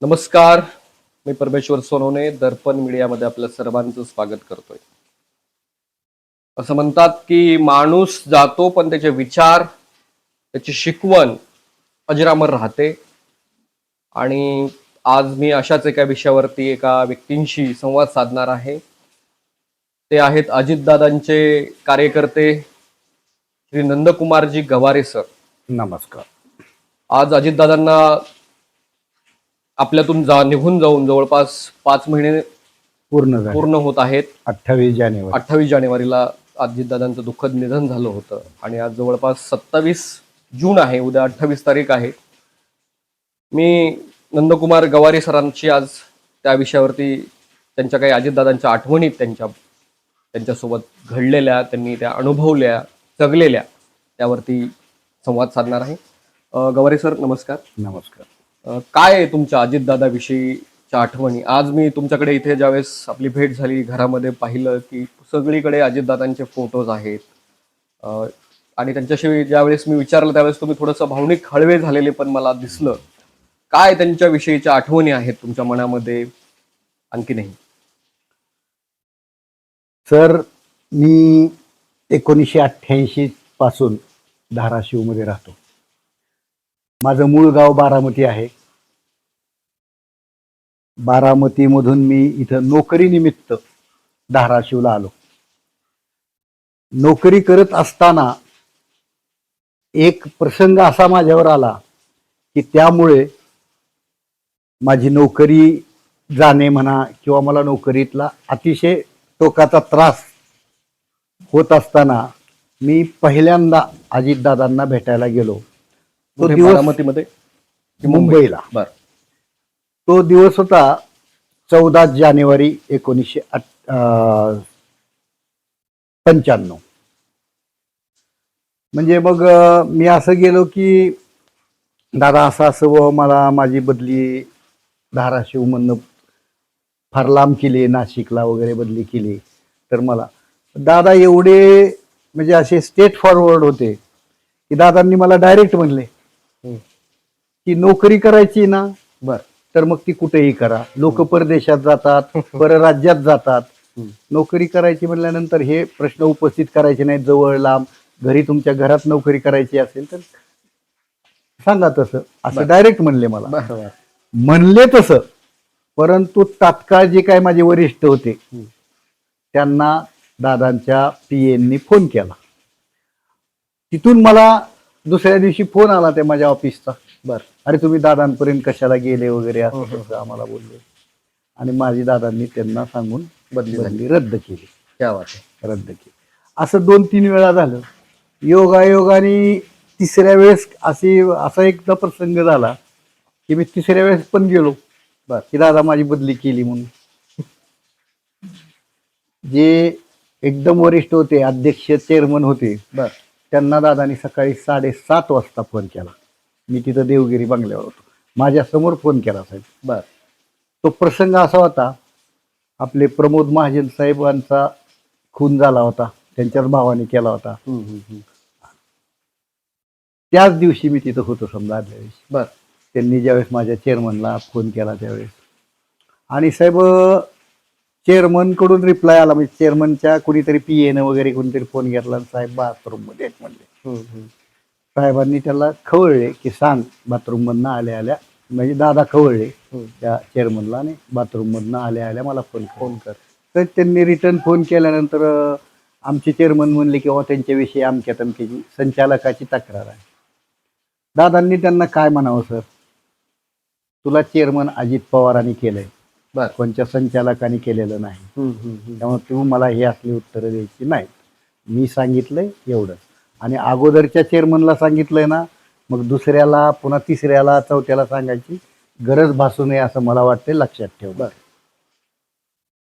नमस्कार. मी परमेश्वर सोनवणे दर्पण मीडियामध्ये आपल्या सर्वांचं स्वागत करतोय. असं म्हणतात की माणूस जातो पण त्याचे विचार, त्याची शिकवण अजरामर राहते. आणि आज मी अशाच एका विषयावरती एका व्यक्तींशी संवाद साधणार आहे. ते आहेत अजितदादांचे कार्यकर्ते श्री नंदकुमारजी गवारे सर. नमस्कार. आज अजितदादांना आपल्यातून निघून जाऊन जवळपास 5 महिने पूर्ण होत आहेत. 28 जानेवारीला अजितदादांचं दुःखद निधन झालं होतं आणि आज जवळपास 27 जून आहे. उद्या 28 तारीख आहे. मी नंदकुमार गवारे सरांची आज त्या विषयावरती त्यांच्या काही अजितदादांच्या आठवणी त्यांच्यासोबत घडलेल्या, त्यांनी त्या अनुभवल्या, जगलेल्या, त्यावरती संवाद साधणार आहे. गवारे सर नमस्कार. नमस्कार. काय आहे तुमच्या अजितदादाविषयीच्या आठवणी? आज मी तुमच्याकडे इथे ज्यावेळेस आपली भेट झाली, घरामध्ये पाहिलं की सगळीकडे अजितदादांचे फोटोज आहेत. आणि त्यांच्याशी ज्यावेळेस मी विचारलं त्यावेळेस तुम्ही थोडंसं भावनिक हळवे झालेले पण मला दिसलं. काय त्यांच्याविषयीच्या आठवणी आहेत तुमच्या मनामध्ये आणखी नाही? सर, मी 1988 पासून धाराशिवमध्ये राहतो. माझं मूळ गाव बारामती आहे. बारामतीमधून मी इथं नोकरीनिमित्त धाराशिवला आलो. नोकरी करत असताना एक प्रसंग असा माझ्यावर आला की त्यामुळे माझी नोकरी जाणे म्हणा किंवा मला नोकरीतला अतिशय टोकाचा त्रास होत असताना मी पहिल्यांदा अजितदादांना भेटायला गेलो. तो दिवस बारामतीमध्ये मुंबईला. बर. तो दिवस होता 14 जानेवारी 1995. म्हणजे मग मी असं गेलो की दादा असं असं मला माझी बदली धाराशिवमधनं फार लांब केली, नाशिकला वगैरे बदली केली. तर मला दादा एवढे म्हणजे असे स्ट्रेट फॉरवर्ड होते की दादांनी मला डायरेक्ट म्हणले की नोकरी करायची ना, बर, तर मग ती कुठेही करा. लोक परदेशात जातात, परराज्यात जातात. नोकरी करायची म्हणल्यानंतर हे प्रश्न उपस्थित करायचे नाहीत. जवळ लांब घरी तुमच्या घरात नोकरी करायची असेल तर सांगा तसं, असं डायरेक्ट म्हणले मला. म्हणले तसं, परंतु तात्काळ जे काय माझे वरिष्ठ होते त्यांना दादांच्या पीएननी फोन केला. तिथून मला दुसऱ्या दिवशी फोन आला त्या माझ्या ऑफिसचा. बर, अरे तुम्ही दादांपर्यंत कशाला गेले वगैरे असं आम्हाला बोलले. आणि माझी दादांनी त्यांना सांगून बदली रद्द केली. रद्द केली. असं 2-3 वेळा झालं. योगायोगाने तिसऱ्या वेळेस असा एकदा प्रसंग झाला की मी तिसऱ्या वेळेस पण गेलो की दादा माझी बदली केली म्हणून. जे एकदम वरिष्ठ होते, अध्यक्ष चेअरमन होते, त्यांना दादानी सकाळी 7:30 वाजता फोन केला. मी तिथं देवगिरी बंगल्यावर होतो. माझ्या समोर फोन केला साहेब. तो प्रसंग असा होता, आपले प्रमोद महाजन साहेबांचा खून झाला होता, त्यांच्याच भावाने केला होता. त्याच दिवशी मी तिथं होतो समजा आदल्या दिवशी. त्यांनी ज्यावेळेस माझ्या चेअरमनला फोन केला त्यावेळेस, आणि साहेब चेअरमन कडून रिप्लाय आला. म्हणजे चेअरमनच्या कुणीतरी पीएनं वगैरे कोणीतरी फोन घेतला, साहेब बाथरूम मध्ये म्हणले. साहेबांनी त्याला खवळले की सांग बाथरूम मधनं आल्या आल्या, म्हणजे दादा खवळले त्या चेअरमनला, आणि बाथरूम मधनं आल्या आल्या मला फोन कर. तर त्यांनी रिटर्न फोन केल्यानंतर आमचे चेअरमन म्हणले की त्यांच्याविषयी अमक्या तमक्याची संचालकाची तक्रार आहे. दादांनी त्यांना काय म्हणावं, सर तुला चेअरमन अजित पवारांनी केलंय, कोणत्या संचालकांनी केलेलं नाही. त्यामुळे तू मला हे असली उत्तरं द्यायची नाहीत. मी सांगितलंय एवढंच, आणि अगोदरच्या चेअरमनला सांगितलंय ना, मग दुसऱ्याला, पुन्हा तिसऱ्याला, चौथ्याला सांगायची गरज भासू नये असं मला वाटतंय. लक्षात ठेव.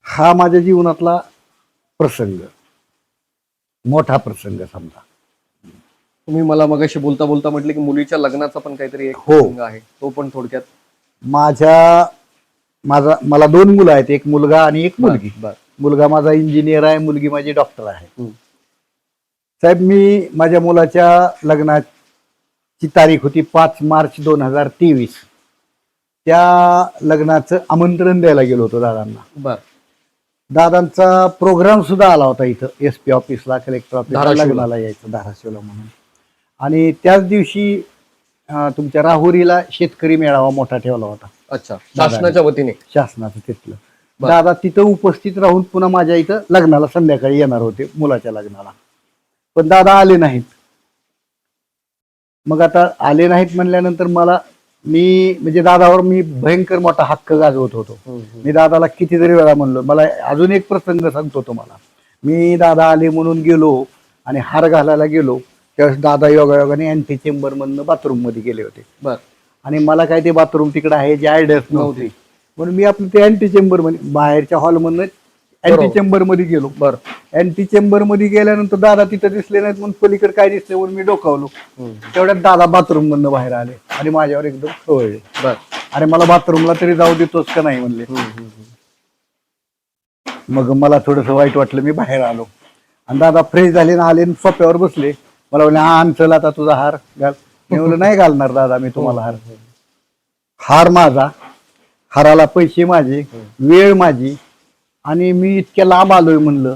हा माझ्या जीवनातला प्रसंग, मोठा प्रसंग समजा. तुम्ही मला मगाशी बोलता बोलता म्हटले की मुलीच्या लग्नाचा पण काहीतरी एक प्रसंग आहे, तो पण थोडक्यात. मला 2 मुलं आहेत, एक मुलगा आणि एक मुलगी. मुलगा माझा इंजिनियर आहे, मुलगी माझी डॉक्टर आहे. साहेब, मी माझ्या मुलाच्या लग्नाची तारीख होती 5 मार्च 2023. त्या लग्नाचं आमंत्रण द्यायला गेलो होतो दादांना. बर. दादांचा प्रोग्राम सुद्धा आला होता इथं SP ऑफिसला, कलेक्टर ऑफिसला धाराशिवला. लग्नाला यायचं धाराशिवला म्हणून. आणि त्याच दिवशी तुमच्या राहुरीला शेतकरी मेळावा मोठा ठेवला होता. अच्छा, शासनाच्या वतीने? शासनाचं तिथलं. बर. दादा तिथं उपस्थित राहून पुन्हा माझ्या इथं लग्नाला संध्याकाळी येणार होते, मुलाच्या लग्नाला. पण दादा आले नाहीत. मग आता आले नाहीत म्हणल्यानंतर मी म्हणजे दादावर मी भयंकर मोठा हक्क गाजवत होतो. मी दादाला कितीतरी वेळा म्हणलो. मला अजून एक प्रसंग सांगतो तुम्हाला. मी दादा आले म्हणून गेलो आणि हार घालायला गेलो, त्यावेळेस दादा योगायोगाने अँटी चेंबर मधनं बाथरूम मध्ये गेले होते. बर. आणि मला काय ते बाथरूम तिकडे आहे जी आयडियाच नव्हती, म्हणून मी आपलं ते अँटी चेंबर मध्ये बाहेरच्या हॉल मधनं अँटी चेंबर मध्ये गेलो. बर. अँटी चेंबर मध्ये गेल्यानंतर दादा तिथं दिसले नाहीत, म्हणून पलीकडे काय दिसले म्हणून मी डोकावलो. तेवढ्यात दादा बाथरूम मधनं बाहेर आले आणि माझ्यावर एकदम खवळले. बर. अरे मला बाथरूमला तरी जाऊ देतोस का नाही म्हणले. मग मला थोडस वाईट वाटलं, मी बाहेर आलो आणि दादा फ्रेश झाले ना, आले आणि सोप्यावर बसले. मला बोलले हा चल आता तुझा हार घाल. मी बोललो नाही घालणार दादा मी तुम्हाला हार. हार माझा, हाराला पैसे माझे, वेळ माझी, आणि मी इतक्या लांब आलोय म्हणलं.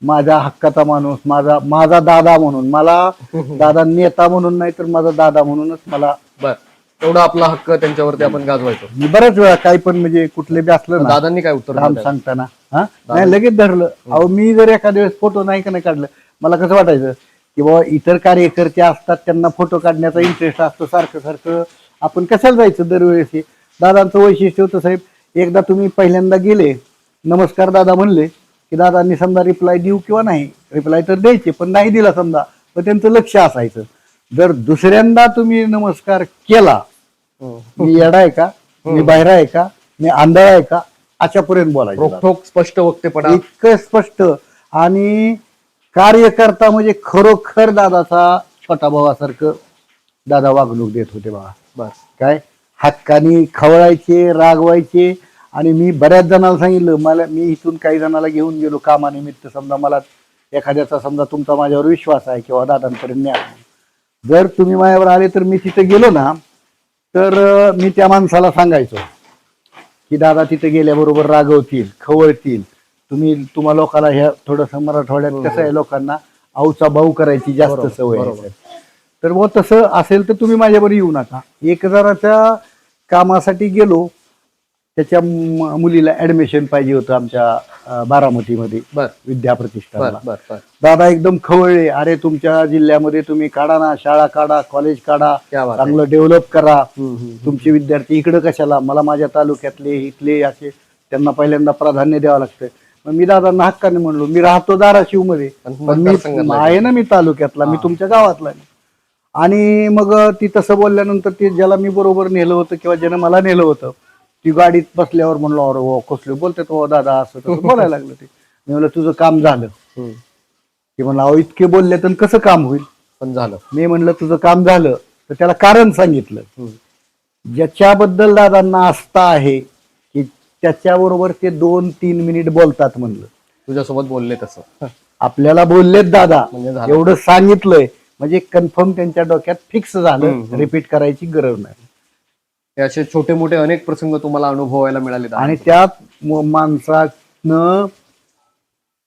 माझ्या हक्काचा माणूस, माझा दादा म्हणून, मला दादा नेता म्हणून नाही तर माझा दादा म्हणूनच मला. बर. एवढा आपला हक्क त्यांच्यावरती आपण गाजवायचो. मी बऱ्याच वेळा काही पण म्हणजे कुठले बी असलं ना, दादांनी काय उत्तर राम दिलं? सांगताना नाही लगेच धरलं. अहो मी जर एखाद्या वेळेस फोटो नाही का नाही काढलं, मला कसं वाटायचं की बाबा इतर कार्यकर्ते असतात त्यांना फोटो काढण्याचा इंटरेस्ट असतो, सारखं सारखं आपण कशाला जायचं दरवेळेस. हे दादांचं वैशिष्ट्य होतं साहेब. एकदा तुम्ही पहिल्यांदा गेले, नमस्कार दादा म्हणले की दादांनी समजा रिप्लाय देऊ किंवा नाही, रिप्लाय तर द्यायचे पण नाही दिला समजा, पण त्यांचं लक्ष असायचं. जर दुसऱ्यांदा तुम्ही नमस्कार केला, मी येडा आहे का, मी बाहेर आहे का, मी आंधळा आहे का, अशापर्यंत बोलायचं. रोखोक स्पष्ट वक्तेपणा. इतकं स्पष्ट. आणि कार्यकर्ता म्हणजे खरोखर दादाचा छोटा भावासारखं दादा वागणूक देत होते बघा. बर. काय हक्कानी खवळायचे, रागवायचे. आणि मी बऱ्याच जणांना सांगितलं, मी इथून काही जणांना घेऊन गेलो कामानिमित्त, समजा मला एखाद्याचा समजा तुमचा माझ्यावर विश्वास आहे किंवा दादांपर्यंत न्या, जर तुम्ही माझ्यावर आले तर मी तिथे गेलो ना, तर मी त्या माणसाला सांगायचो की दादा तिथे गेल्याबरोबर रागवतील, खवळतील. तुम्हा लोकांना ह्या थोडंसं मराठवाड्यात कसं आहे, लोकांना आऊचा भाऊ करायची जास्त सवय आहे. तर मग तसं असेल तर तुम्ही माझ्याबरोबर येऊ नका. 1000च्या कामासाठी गेलो, त्याच्या मुलीला ऍडमिशन पाहिजे होतं आमच्या बारामतीमध्ये विद्या प्रतिष्ठानला. दादा एकदम खवळले, अरे तुमच्या जिल्ह्यामध्ये तुम्ही काढा ना, शाळा काढा, कॉलेज काढा, चांगलं डेव्हलप करा, तुमचे विद्यार्थी इकडे कशाला, मला माझ्या तालुक्यातले इथले असे त्यांना पहिल्यांदा प्राधान्य द्यावं लागतं. मग मी दादांना हक्काने म्हणलो, मी राहतो धाराशिव मध्ये, पण मी आहे ना, मी तालुक्यातला, मी तुमच्या गावातला. आणि मग ती तसं बोलल्यानंतर ते ज्याला मी बरोबर नेलं होतं किंवा ज्यानं मला नेलं होतं, ती गाडीत बसल्यावर म्हणलो, अरे हो कसले बोलते तो दादा, असं तसं बोलायला लागलं. ते मी म्हणलं तुझं काम झालं. ते म्हणलं अहो इतके बोलले तर कसं काम होईल, पण झालं. मी म्हणलं तुझं काम झालं. तर त्याला कारण सांगितलं, ज्याच्याबद्दल दादांना आस्था आहे की त्याच्याबरोबर ते 2-3 मिनिट बोलतात म्हणलं. तुझ्यासोबत बोलले तसं आपल्याला बोललेत दादा, म्हणजे एवढं सांगितलंय म्हणजे कन्फर्म त्यांच्या डोक्यात फिक्स झालं, रिपीट करायची गरज नाही. असे छोटे मोठे अनेक प्रसंग तुम्हाला अनुभवायला मिळाले. आणि त्यात माणसानं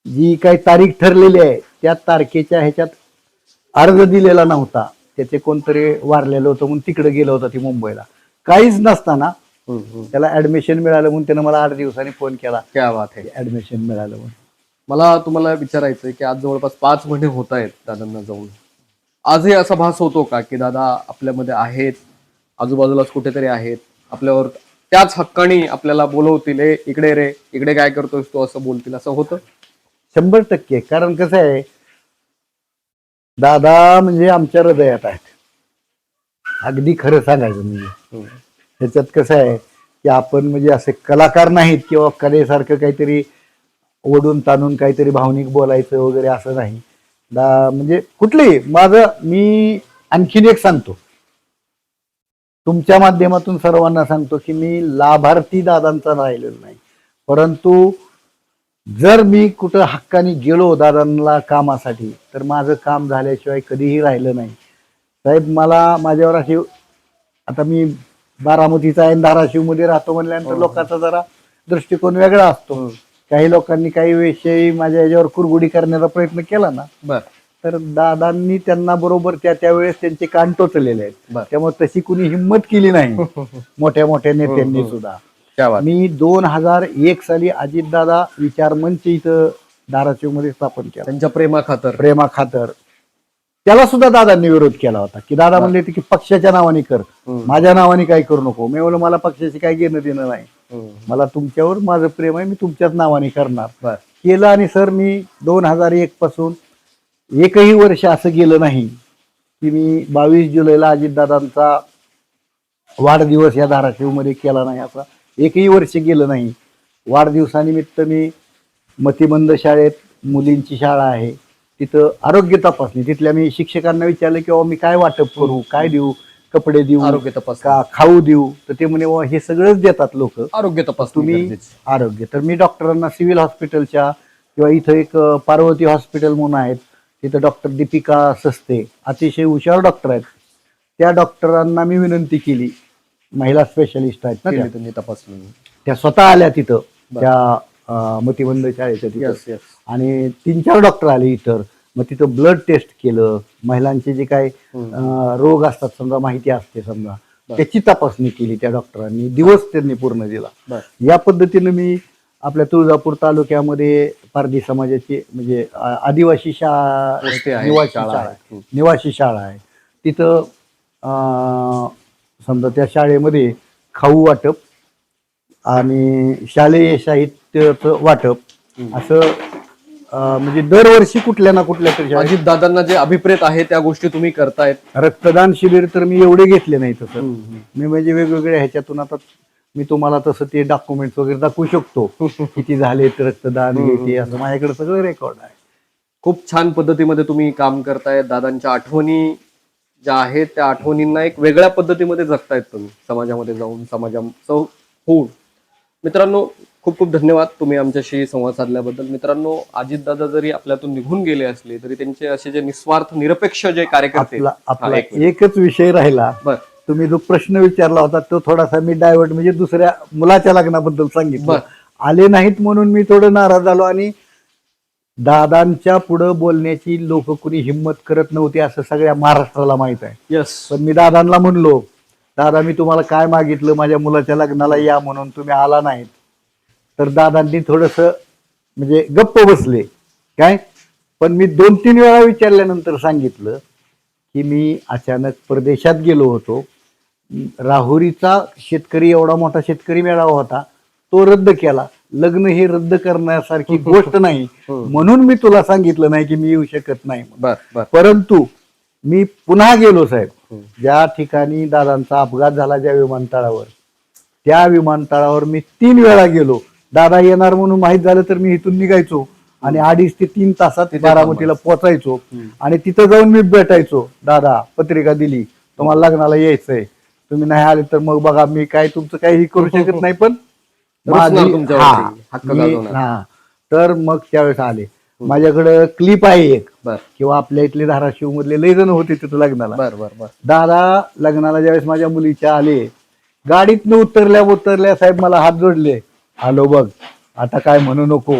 जी काही तारीख ठरलेली आहे त्या तारखेच्या ह्याच्यात अर्ज दिलेला नव्हता. त्याचे कोणतरी वारलेलं होतं म्हणून तिकडे गेलं होतं ती मुंबईला. काहीच नसताना त्याला ऍडमिशन मिळालं म्हणून त्यानं मला 8 दिवसांनी फोन केला, क्या बात आहे, ऍडमिशन मिळालं म्हणून. मला तुम्हाला विचारायचंय की आज जवळपास 5 महिने होत आहेत दादांना जाऊन. आजही असा भास होतो का की दादा आपल्यामध्ये आहेत, आजूबाजूलाच कुठेतरी आहेत, आपल्यावर त्याच हक्काने आपल्याला बोलवतील, इकडे रे, इकडे काय करतोस तो, असं बोलतील, असं होतं? 100%. कारण कसं आहे, दादा म्हणजे आमच्या हृदयात आहेत. अगदी खरं सांगायचं म्हणजे ह्याच्यात कसं आहे की आपण म्हणजे असे कलाकार नाहीत किंवा कलेसारखं काहीतरी ओढून ताणून काहीतरी भावनिक बोलायचं वगैरे असं नाही. म्हणजे कुठली मी आणखीन एक सांगतो, तुमच्या माध्यमातून सर्वांना सांगतो की मी लाभार्थी दादांचा राहिलेलो नाही, परंतु जर मी कुठं हक्काने गेलो दादांना कामासाठी तर माझं काम झाल्याशिवाय कधीही राहिलं नाही. साहेब मला माझ्यावर असे, आता मी बारामतीचा आहे, धाराशिव मध्ये राहतो म्हणल्यानंतर लोकांचा जरा दृष्टिकोन वेगळा असतो. काही लोकांनी काही विषयी माझ्या याच्यावर कुरगुडी करण्याचा प्रयत्न केला ना, बर तर दादांनी त्यांना बरोबर त्यावेळेस त्यांचे कान टोचलेले आहेत. बर. त्यामुळे तशी कुणी हिंमत केली नाही मोठ्या मोठ्या नेत्यांनी सुद्धा. क्या बात. मी 2001 साली अजितदादा विचार मंच इथं धाराशिव मध्ये स्थापन केला त्यांच्या प्रेमाखातर. प्रेमा खातर. त्याला सुद्धा दादांनी विरोध केला होता की दादा म्हणले होते की पक्षाच्या नावाने कर, माझ्या नावाने काही करू नको. मी म्हणलं मला पक्षाशी काही घेणं देणं नाही, मला तुमच्यावर माझं प्रेम आहे, मी तुमच्याच नावाने करणार. बर. केलं. आणि सर मी 2001 पासून एकही वर्ष असं गेलं नाही की मी 22 जुलैला अजितदादांचा वाढदिवस या धाराशिव मध्ये केला नाही. असं एकही वर्ष गेलं नाही. वाढदिवसानिमित्त मी मतिमंद शाळेत, मुलींची शाळा आहे तिथं आरोग्य तपासणी, तिथल्या मी शिक्षकांना विचारलं की मी काय वाटप करू, काय देऊ, कपडे देऊ, आरोग्य तपास का खाऊ देऊ. तर ते म्हणे हे सगळंच देतात लोक, आरोग्य तपास तुम्ही आरोग्य. तर मी डॉक्टरांना सिव्हिल हॉस्पिटलच्या किंवा इथं एक पार्वती हॉस्पिटल म्हणून आहेत, तिथं डॉक्टर दीपिका सस्ते अतिशय हुशार डॉक्टर आहेत, त्या डॉक्टरांना मी विनंती केली, महिला स्पेशलिस्ट आहेत ना त्या, तुम्ही तपासणी. त्या स्वतः आल्या तिथं त्या मतिमंद शाळेच्या तिथं. आणि 3-4 डॉक्टर आले इतर. मग तिथं ब्लड टेस्ट केलं, महिलांचे जे काही रोग असतात समजा, माहिती असते समजा, त्याची तपासणी केली त्या डॉक्टरांनी. दिवस त्यांनी पूर्ण दिला. या पद्धतीनं मी आपल्या तुळजापूर तालुक्यामध्ये पारधी समाजाची म्हणजे आदिवासी निवासी शाळा आहे तिथं समजा त्या शाळेमध्ये खाऊ वाटप आणि शालेय साहित्याचं वाटप असं म्हणजे दरवर्षी कुठल्या ना कुठल्या तरी अजित दादांना जे अभिप्रेत आहे त्या गोष्टी तुम्ही करतायत. रक्तदान शिबिर तर मी एवढे घेतले नाही तसं. मी म्हणजे वेगवेगळ्या ह्याच्यातून आता मी तुम्हाला तसं ते डॉक्युमेंट्स वगैरे दाखवू शकतो किती झाले रक्तदान घेते, असं माझ्याकडे सगळं रेकॉर्ड आहे. खूप छान पद्धतीमध्ये तुम्ही काम करताय. दादांच्या आठवणी ज्या आहेत त्या आठवणींना एक वेगळ्या पद्धतीमध्ये जगतायत तुम्ही, समाजामध्ये जाऊन समाजाचं होऊन. मित्रांनो खूप खूप धन्यवाद तुम्ही आमच्याशी संवाद साधल्याबद्दल. मित्रांनो अजितदादा जरी आपल्यातून निघून गेले असले तरी त्यांचे असे जे निस्वार्थ निरपेक्ष जे कार्यकर्ते. आपला एकच विषय राहिला, तुम्ही जो प्रश्न विचारला होता तो थोडासा मी डायव्हर्ट म्हणजे दुसऱ्या मुलाच्या लग्नाबद्दल सांगितलं. आले नाहीत म्हणून मी थोडं नाराज झालो. आणि दादांच्या पुढे बोलण्याची लोक कुणी हिंमत करत नव्हती असं सगळ्या महाराष्ट्राला माहित आहे. पण मी दादांना म्हणलो, दादा मी तुम्हाला काय मागितलं, माझ्या मुलाच्या लग्नाला या म्हणून, तुम्ही आला नाहीत. तर दादांनी थोडस म्हणजे गप्प बसले काय. पण मी 2-3 वेळा विचारल्यानंतर सांगितलं की मी अचानक परदेशात गेलो होतो, राहुरीचा शेतकरी एवढा मोठा शेतकरी मेळावा होता तो रद्द केला, लग्न हे रद्द करण्यासारखी गोष्ट नाही म्हणून मी तुला सांगितलं नाही की मी येऊ शकत नाही. परंतु मी पुन्हा गेलो साहेब, ज्या ठिकाणी दादांचा अपघात झाला ज्या विमानतळावर, त्या विमानतळावर मी 3 वेळा गेलो. दादा येणार म्हणून माहित झालं तर मी इथून निघायचो आणि 2.5 ते 3 तासात बारामतीला पोहोचायचो आणि तिथं जाऊन मी भेटायचो. दादा पत्रिका दिली, तुम्हाला लग्नाला यायचंय, तुम्ही नाही आले तर मग बघा मी काय तुमचं काही करू शकत नाही, पण तर मग त्यावेळेस आले. माझ्याकडं क्लिप आहे एक, किंवा आपल्या इथले धाराशिव मधले लय जण होते तिथं लग्नाला. दादा लग्नाला ज्यावेळेस माझ्या मुलीच्या आले, गाडीतनं उतरल्या साहेब मला हात जोडले, आलो बघ आता काय म्हणू नको.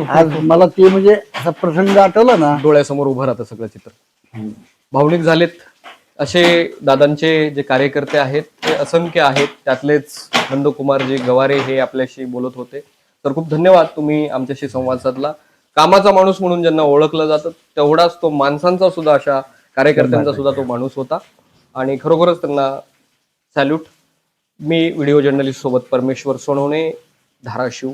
आज मला ते म्हणजे असा प्रसंग आठवला ना, डोळ्यासमोर उभं राहतं सगळं चित्र. भावनिक झालेत असे दादांचे जे कार्यकर्ते आहेत ते असंख्य आहेत. त्यातलेच नंदकुमारजी गवारे हे आपल्याशी बोलत होते. तर खूप धन्यवाद, तुम्ही आमच्याशी संवाद साधला. कामाचा माणूस म्हणून ज्यांना ओळखलं जातं तेवढाच तो माणसांचा सुद्धा, अशा कार्यकर्त्यांचा सुद्धा तो माणूस होता आणि खरोखरच त्यांना सॅल्यूट. मी व्हिडिओ जर्नलिस्ट सोबत परमेश्वर सोनवणे, धाराशिव.